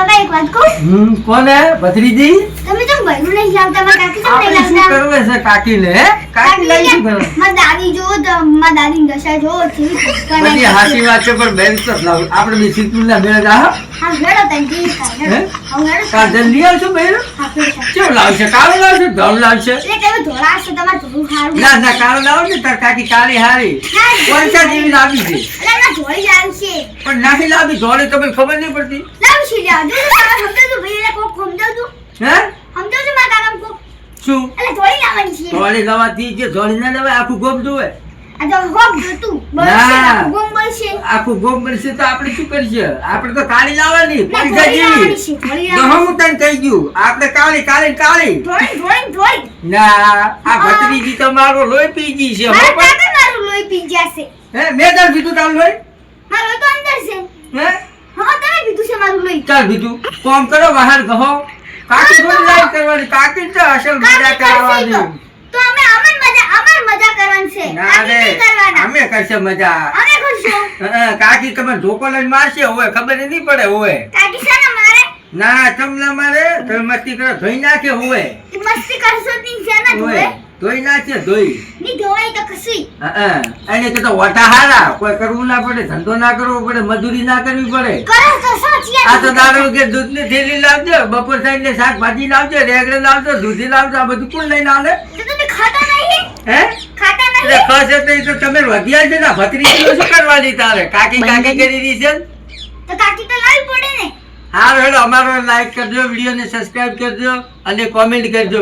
કાકા એક વાત કહું? કોણ હે ભત્રીજી? તમે તો બહેનું નહીં લાવતા, મારા કાકી કેમ આપણે નહીં શું લાવતા? કરવું છે કાકીને? હે? કાકી લઈ શું કરવું? મારી દાદી જોવો તો મારી દાદીની દશા જોવો કેવી બધી કણાઈ. હાચી વાત છે પણ બેન તો લાવ આપણે બી સિદ્ધપુરના મેળે જા હો. હા હેડો તને જી કાઢ હે? હવે હેડો કાલ જલ્દી આવશો બેન? હા હેડો. કેવું લાવશે? કાળું લાવશે? ધોળું લાવશે? એટલે તમે ધોળા હશો, તમારે ધોળું સારું. ના ના કાળું લાવો ને તાર કાકી કાળી હારી ના, કોલસા જેવી લાવી છે એટલે ના ધોળી લાવશે. પણ નાખી લાવી ધોળી તમને ખબર નહીં પડતી લાવશે લ્યા. જો તો કાકા સમજાવજો ભાઈ, એટલે કોક સમજાવજો. હે સમજાવજો મારા કાકાને કોક. શું એટલે ધોળી લાવવાની છે. ધોળી દવાથી જે ધોળી ના લેવાય આખું ગોમ જોવે આ તો હોક જોતું. બળશે ના. ને, ગુમ બળશે. આખું ગોમ બનશે તો આપણે શું કરીએ આપણે તો કાળી લાવવાની ના, પૈસા ધોળી લાવવાની જેવી છે, ધોળી તો લાવવાની હું તને કહી ગયું આપણે કાળી કાળી કાળી છે. ધોળી. ના આ ભત્રીજી તો મારો લોહી પી ગઈ છે હો મારા પણ. કાકા મારું લોહી પી જશે. હે મેં તાર પીધું તારું લોહી મારું લોહી તો અંદર છે. હે હા તમે પીધું છે મારું લોહી. ચાલ બીજું કોમ કરો બહાર કહો કાકી થોડી લાઈટ કરવાની કાકી તો અસલ મજા કાકી કરશે કરવાની તો અમે અમાર મજા કરવાની છે. ના કાકી રે નહીં કરવાના. અમે કરશે મજા અમે કરશું. કાકી તમે ધોકો લઈને મારશે હોય ખબર નહીં પડે હોય કાકી છે ને મારે ના ચમલા મારે તમે મસ્તી કરો ધોઈ નાખે હોય એ મસ્તી કરશો જ નહીં છે ને હોય ધોઈ નાખે ધોઈ ની ધોવાઈ તો કસી. એને તો વટા હારા કોઈ કરવું ના પડે ધંધો ના કરવો પડે મજૂરી ના કરવી પડે કરો તો સાચી આ તો દારૂ કે દૂધની થેલી લાવજો બપોર સાંજે શાકભાજી લાવજો રેગડે લાવજો દૂધી લાવજો આ બધું કોણ લઈને આવે તો તમે ખાતા નહીં. હે ખાતા એટલે નહીં. ખસે તો ઈ તો તમે વધ્યા છે ને ભત્રીજી શું કરવાની તારે કાકી કાકી કરી રહી છે તો કાકી તો લાવી પડે ને. હારું હેડો અમારો લાઈક કરજો વિડીયોને સબસ્ક્રાઇબ કરજો અને કોમેન્ટ કરજો